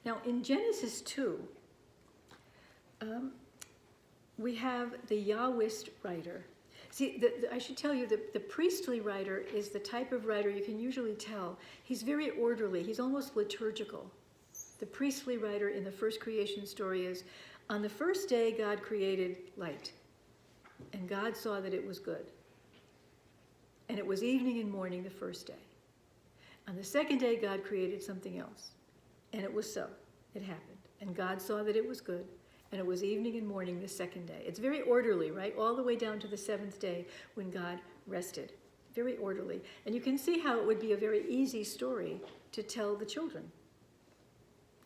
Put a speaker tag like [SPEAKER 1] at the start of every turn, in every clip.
[SPEAKER 1] Now, in Genesis 2, we have the Yahwist writer. See, I should tell you that the priestly writer is the type of writer you can usually tell. He's very orderly. He's almost liturgical. The priestly writer in the first creation story is, on the first day God created light, and God saw that it was good. And it was evening and morning the first day. On the second day God created something else, and it was so. It happened. And God saw that it was good. And it was evening and morning the second day. It's very orderly, right? All the way down to the seventh day when God rested. Very orderly. And you can see how it would be a very easy story to tell the children.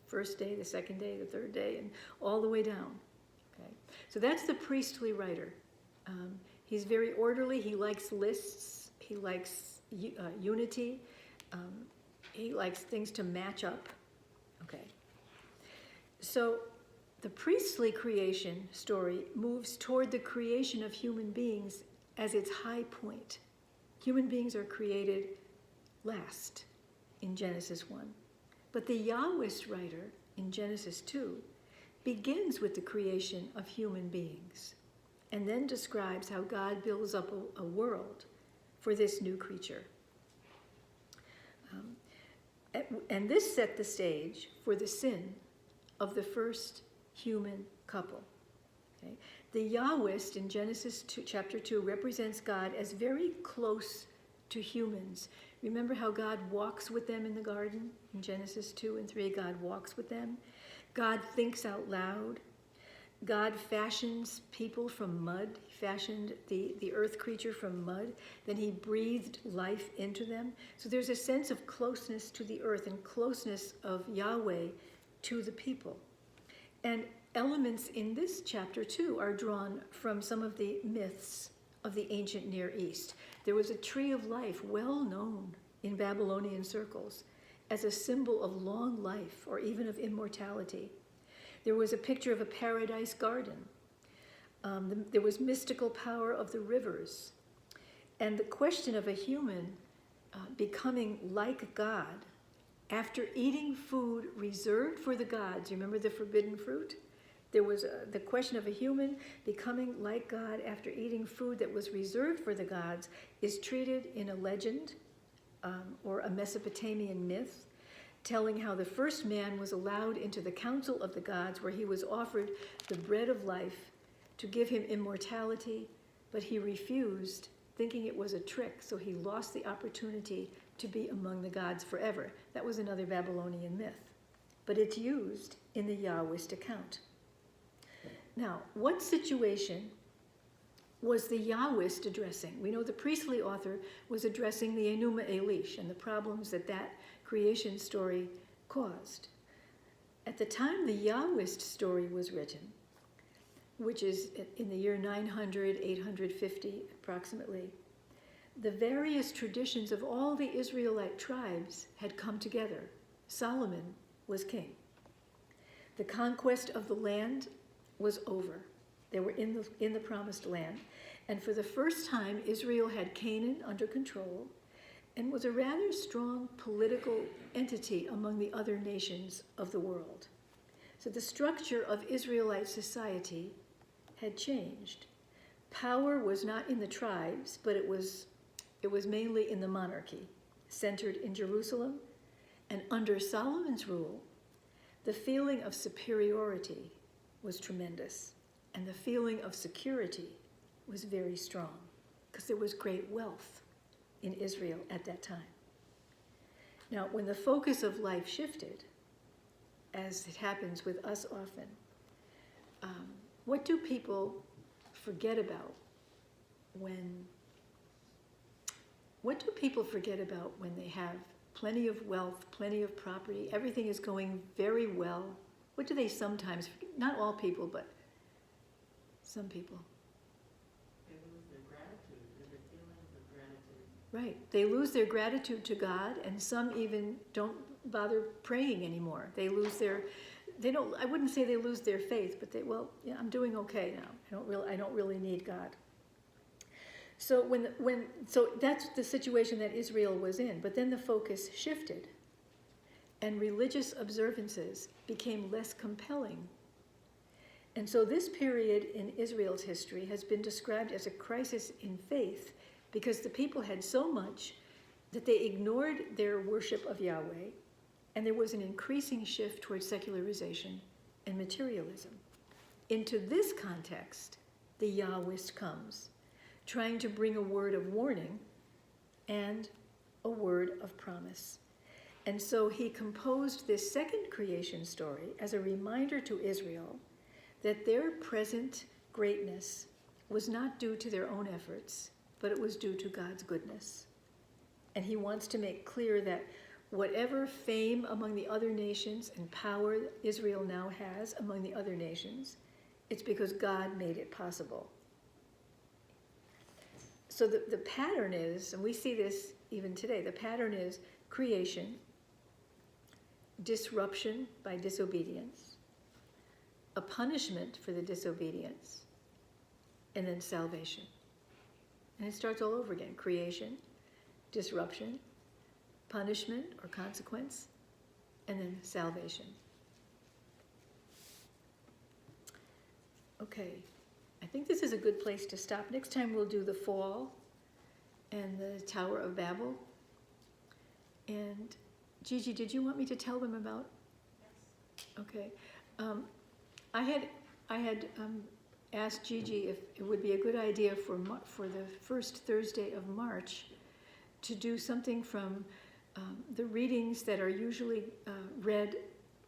[SPEAKER 1] First day, the second day, the third day, and all the way down. Okay? So that's the priestly writer. He's very orderly. He likes lists. He likes unity. He likes things to match up. Okay. So the priestly creation story moves toward the creation of human beings as its high point. Human beings are created last in Genesis 1. But the Yahwist writer in Genesis 2 begins with the creation of human beings and then describes how God builds up a world for this new creature. And this set the stage for the sin of the first human couple. Okay? The Yahwist in Genesis 2, chapter 2 represents God as very close to humans. Remember how God walks with them in the garden? In Genesis 2 and 3, God walks with them. God thinks out loud. God fashions people from mud. He fashioned the earth creature from mud. Then he breathed life into them. So there's a sense of closeness to the earth and closeness of Yahweh to the people. And elements in this chapter, too, are drawn from some of the myths of the ancient Near East. There was a tree of life well known in Babylonian circles as a symbol of long life or even of immortality. There was a picture of a paradise garden. There was mystical power of the rivers. And the question of a human becoming like God after eating food reserved for the gods. You remember the forbidden fruit? There was the question of a human becoming like God after eating food that was reserved for the gods is treated in a legend or a Mesopotamian myth, telling how the first man was allowed into the council of the gods where he was offered the bread of life to give him immortality, but he refused, thinking it was a trick, so he lost the opportunity to be among the gods forever. That was another Babylonian myth, but it's used in the Yahwist account. Now, what situation was the Yahwist addressing? We know the priestly author was addressing the Enuma Elish and the problems that creation story caused. At the time the Yahwist story was written, which is in the year 900, 850 approximately, the various traditions of all the Israelite tribes had come together. Solomon was king. The conquest of the land was over. They were in the promised land. And for the first time, Israel had Canaan under control and was a rather strong political entity among the other nations of the world. So the structure of Israelite society had changed. Power was not in the tribes, but it was mainly in the monarchy, centered in Jerusalem. And under Solomon's rule, the feeling of superiority was tremendous, and the feeling of security was very strong, because there was great wealth in Israel at that time. Now, when the focus of life shifted, as it happens with us often, what do people forget about when they have plenty of wealth, plenty of property, everything is going very well? What do they sometimes forget? Not all people, but some people.
[SPEAKER 2] They lose their gratitude, their feelings of gratitude.
[SPEAKER 1] Right. They lose their gratitude to God, and some even don't bother praying anymore. I wouldn't say they lose their faith, but I'm doing okay now. I don't really need God. So so that's the situation that Israel was in, but then the focus shifted. and religious observances became less compelling. And so this period in Israel's history has been described as a crisis in faith because the people had so much that they ignored their worship of Yahweh, and there was an increasing shift towards secularization and materialism. Into this context, the Yahwist comes, trying to bring a word of warning and a word of promise. And so he composed this second creation story as a reminder to Israel that their present greatness was not due to their own efforts, but it was due to God's goodness. And he wants to make clear that whatever fame among the other nations and power Israel now has among the other nations, it's because God made it possible. So the pattern is, and we see this even today, the pattern is creation, disruption by disobedience, a punishment for the disobedience, and then salvation. And it starts all over again. Creation, disruption, punishment or consequence, and then salvation. Okay, I think this is a good place to stop. Next time we'll do the fall and the Tower of Babel. And Gigi, did you want me to tell them about?
[SPEAKER 2] Yes.
[SPEAKER 1] Okay. I had asked Gigi if it would be a good idea for the first Thursday of March to do something from the readings that are usually read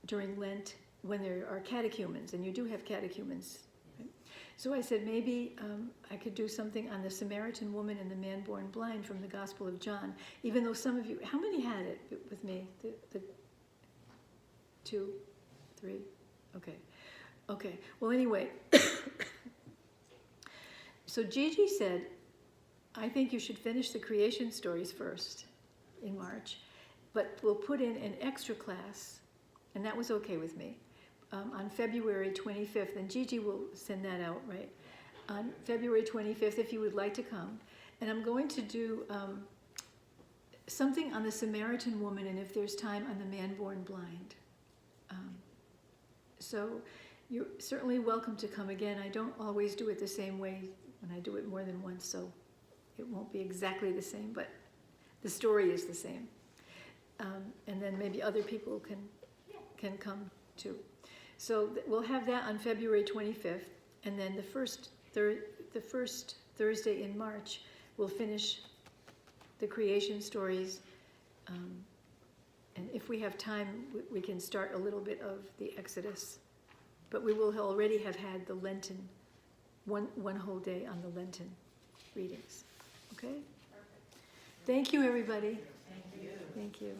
[SPEAKER 1] during Lent when there are catechumens, and you do have catechumens. Right? So I said maybe I could do something on the Samaritan woman and the man born blind from the Gospel of John, even though some of you, how many had it with me? The 2, 3, okay. Well, anyway, so Gigi said, I think you should finish the creation stories first in March, but we'll put in an extra class, and that was okay with me, on February 25th, and Gigi will send that out, right? On February 25th, if you would like to come. And I'm going to do something on the Samaritan woman, and if there's time, on the man born blind. So you're certainly welcome to come again. I don't always do it the same way when I do it more than once, so it won't be exactly the same, but the story is the same. And then maybe other people can come too. So we'll have that on February 25th, and then the first Thursday in March, we'll finish the creation stories. And if we have time, we can start a little bit of the Exodus. But we will already have had the Lenten, one whole day on the Lenten readings. Okay?
[SPEAKER 2] Perfect.
[SPEAKER 1] Thank you, everybody.
[SPEAKER 2] Thank you.
[SPEAKER 1] Thank you.